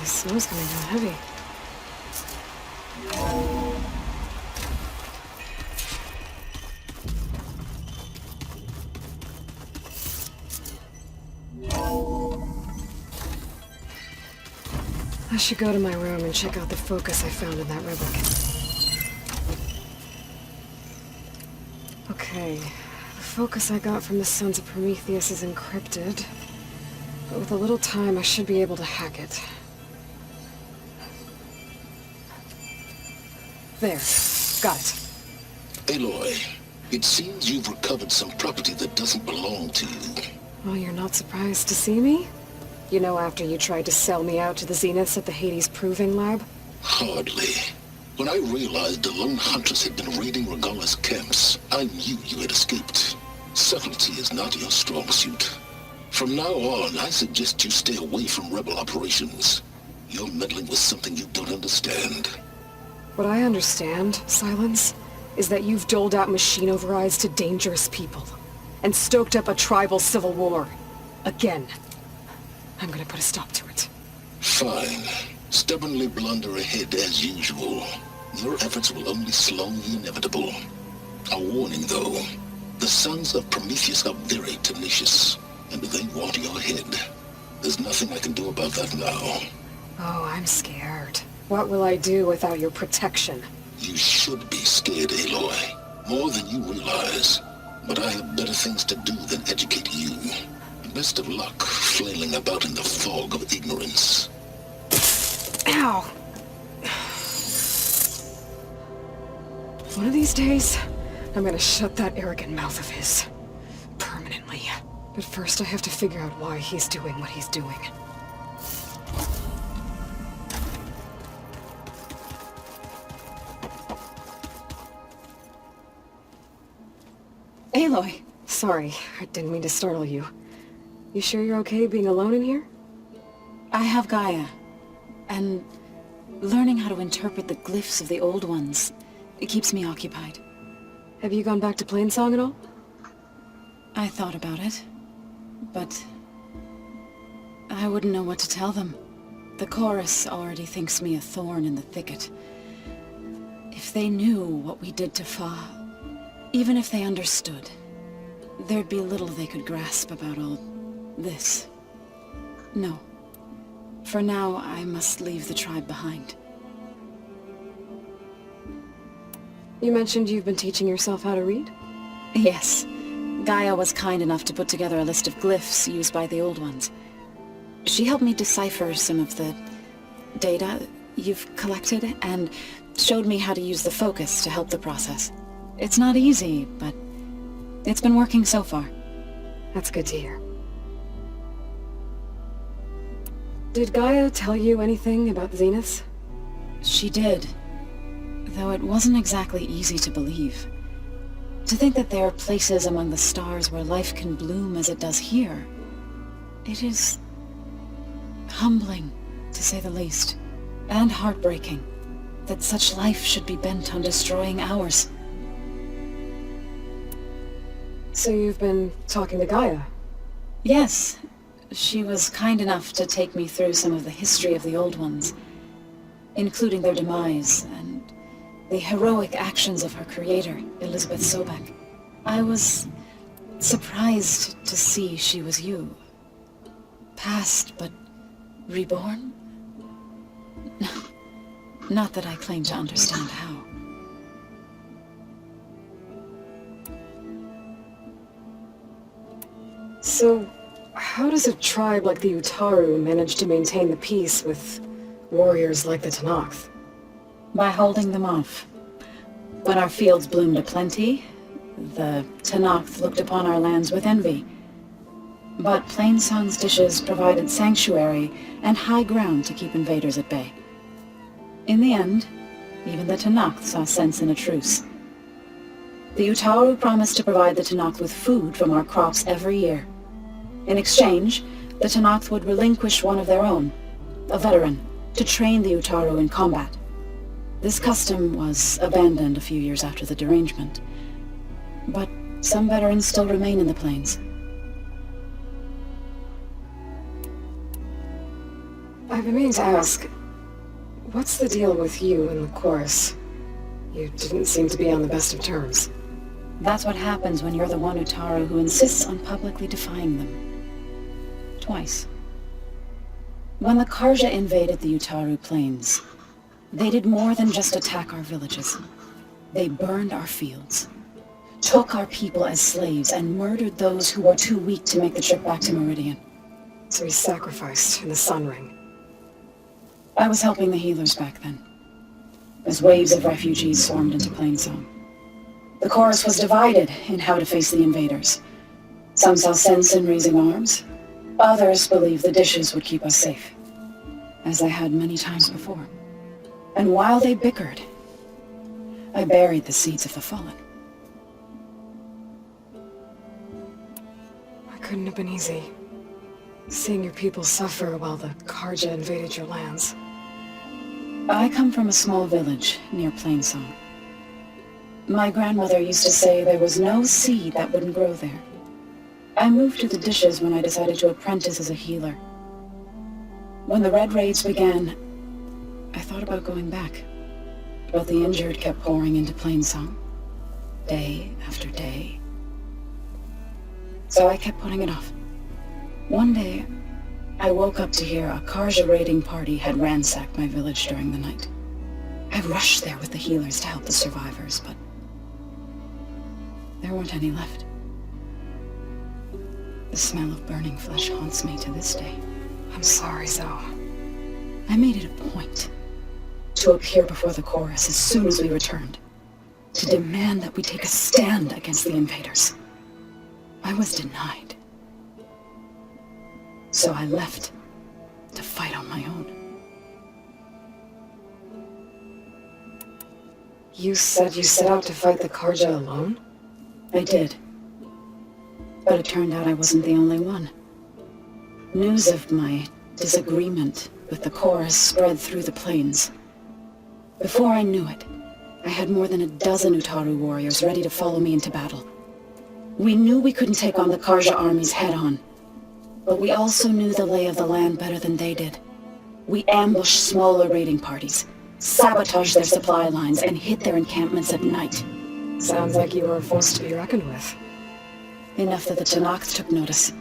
the snow's coming down heavy. I should go to my room and check out the focus I found in that rebel kit. Okay, the focus I got from the Sons of Prometheus is encrypted, but with a little time I should be able to hack it. There, got it. Aloy, it seems you've recovered some property that doesn't belong to you. Well, you're not surprised to see me? You know, after you tried to sell me out to the Zeniths at the Hades Proving Lab? Hardly. When I realized the lone huntress had been raiding Regala's camps, I knew you had escaped. Subtlety is not your strong suit. From now on, I suggest you stay away from rebel operations. You're meddling with something you don't understand. What I understand, Silence, is that you've doled out machine overrides to dangerous people, and stoked up a tribal civil war. Again. I'm gonna put a stop to it. Fine. Stubbornly blunder ahead as usual. Your efforts will only slow the inevitable. A warning, though. The Sons of Prometheus are very tenacious, and they want your head. There's nothing I can do about that now. Oh, I'm scared. What will I do without your protection? You should be scared, Aloy. More than you realize. But I have better things to do than educate you. Best of luck flailing about in the fog of ignorance. Ow! One of these days, I'm gonna shut that arrogant mouth of his. Permanently. But first I have to figure out why he's doing what he's doing. Aloy! Sorry, I didn't mean to startle you. You sure you're okay being alone in here? I have Gaia, and learning how to interpret the glyphs of the old ones, it keeps me occupied. Have you gone back to Plainsong at all? I thought about it, but I wouldn't know what to tell them. The chorus already thinks me a thorn in the thicket. If they knew what we did to Fa, even if they understood, there'd be little they could grasp about all this. No. For now, I must leave the tribe behind. You mentioned you've been teaching yourself how to read? Yes. Gaia was kind enough to put together a list of glyphs used by the old ones. She helped me decipher some of the data you've collected, and showed me how to use the focus to help the process. It's not easy, but it's been working so far. That's good to hear. Did Gaia tell you anything about the Zeniths? She did, though it wasn't exactly easy to believe. To think that there are places among the stars where life can bloom as it does here, it is humbling, to say the least, and heartbreaking that such life should be bent on destroying ours. So you've been talking to Gaia? Yes. She was kind enough to take me through some of the history of the old ones, including their demise and the heroic actions of her creator, Elizabeth Sobek. I was surprised to see she was you. Past, but reborn? Not that I claim to understand how. So, how does a tribe like the Utaru manage to maintain the peace with warriors like the Tenakth? By holding them off. When our fields bloomed aplenty, the Tenakth looked upon our lands with envy. But Plainsong's dishes provided sanctuary and high ground to keep invaders at bay. In the end, even the Tenakth saw sense in a truce. The Utaru promised to provide the Tenakth with food from our crops every year. In exchange, the Tenakth would relinquish one of their own, a veteran, to train the Utaru in combat. This custom was abandoned a few years after the derangement, but some veterans still remain in the plains. I've been meaning to ask, what's the deal with you and the chorus? You didn't seem to be on the best of terms. That's what happens when you're the one Utaru who insists on publicly defying them. Twice. When the Karja invaded the Utaru plains, they did more than just attack our villages. They burned our fields, took our people as slaves, and murdered those who were too weak to make the trip back to Meridian. So he sacrificed in the Sun Ring. I was helping the healers back then, as waves of refugees swarmed into Plainsong. The chorus was divided in how to face the invaders. Some saw sense in raising arms. Others believed the dishes would keep us safe, as I had many times before. And while they bickered, I buried the seeds of the fallen. It couldn't have been easy, seeing your people suffer while the Karja invaded your lands. I come from a small village near Plainsong. My grandmother used to say there was no seed that wouldn't grow there. I moved to the dishes when I decided to apprentice as a healer. When the Red Raids began, I thought about going back, but the injured kept pouring into Plainsong, day after day. So I kept putting it off. One day, I woke up to hear a Karja raiding party had ransacked my village during the night. I rushed there with the healers to help the survivors, but there weren't any left. The smell of burning flesh haunts me to this day. I'm sorry, Zoe. I made it a point to appear before the chorus as soon as we returned, to demand that we take a stand against the invaders. I was denied. So I left to fight on my own. You said you set out to fight the Karja alone? I did. But it turned out I wasn't the only one. News of my disagreement with the chorus spread through the plains. Before I knew it, I had more than a dozen Utaru warriors ready to follow me into battle. We knew we couldn't take on the Karja armies head-on, but we also knew the lay of the land better than they did. We ambushed smaller raiding parties, sabotaged their supply lines, and hit their encampments at night. Sounds like you were a force to be reckoned with. Enough that the Tenakth took notice.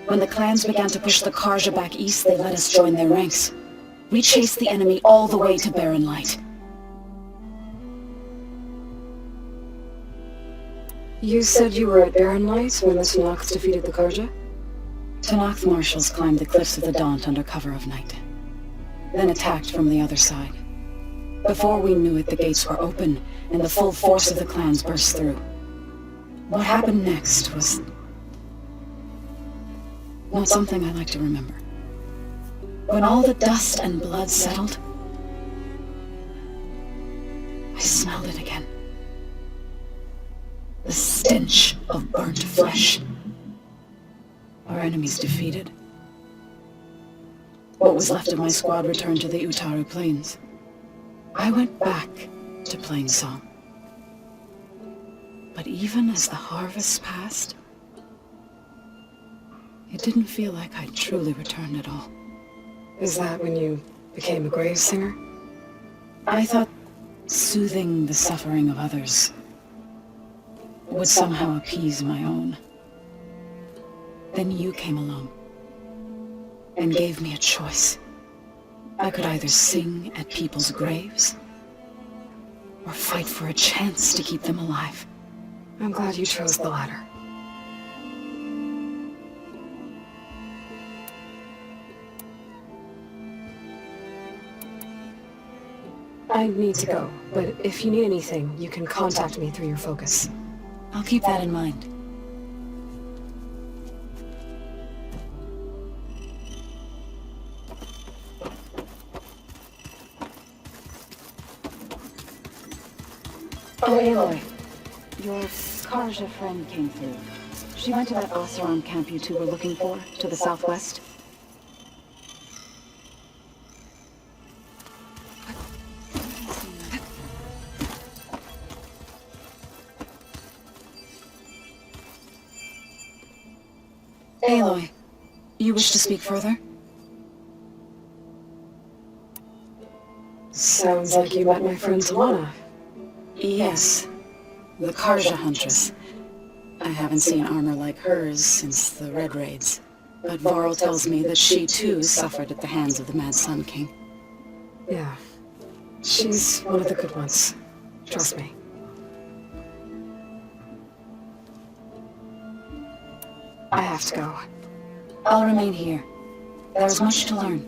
When the clans began to push the Karja back east, they let us join their ranks. We chased the enemy all the way to Barren Light. You said you were at Barren Light when the Tenakth defeated the Karja? Tenakth marshals climbed the cliffs of the Daunt under cover of night, then attacked from the other side. Before we knew it, the gates were open, and the full force of the clans burst through. What happened next was not something I like to remember. When all the dust and blood settled, I smelled it again. The stench of burnt flesh. Our enemies defeated. What was left of my squad returned to the Utaru Plains. I went back to Plainsong. But even as the harvest passed, it didn't feel like I'd truly returned at all. Is that when you became a grave singer? I thought soothing the suffering of others would somehow appease my own. Then you came along and gave me a choice. I could either sing at people's graves or fight for a chance to keep them alive. I'm glad you chose the latter. I need to go, but if you need anything, you can contact me through your focus. I'll keep that in mind. Oh, Aloy. Your Karja friend came through. She went to that Oseram camp you two were looking for, to the southwest. Aloy, you wish to speak further? Sounds like you met my friend Talana. Yes, the Karja Huntress. I haven't seen armor like hers since the Red Raids. But Varl tells me that she too suffered at the hands of the Mad Sun King. Yeah. She's one of the good ones. Trust me. I have to go. I'll remain here. There's much to learn.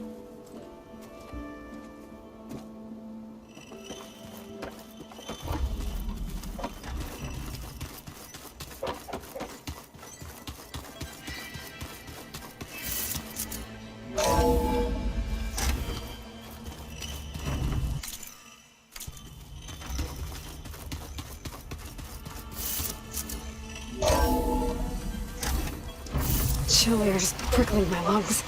Chill air just prickling my lungs.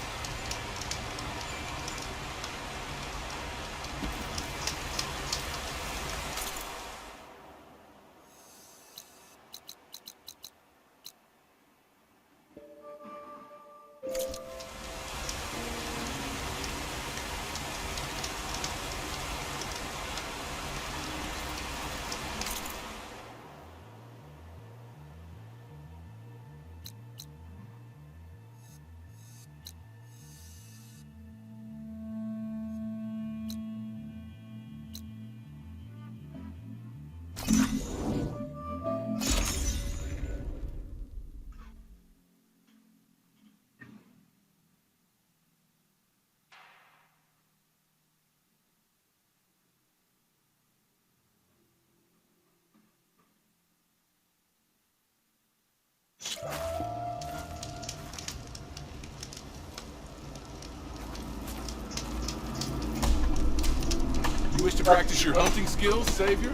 You wish to practice your hunting skills, Savior?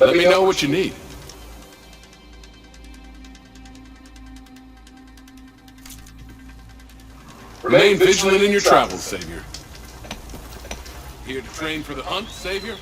Let me know what you need. Remain vigilant in your travels, Savior. Here to train for the hunt, Savior?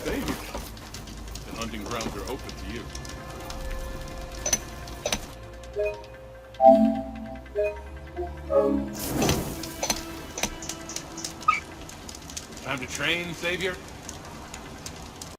Savior, the hunting grounds are open to you. Time to train, Savior?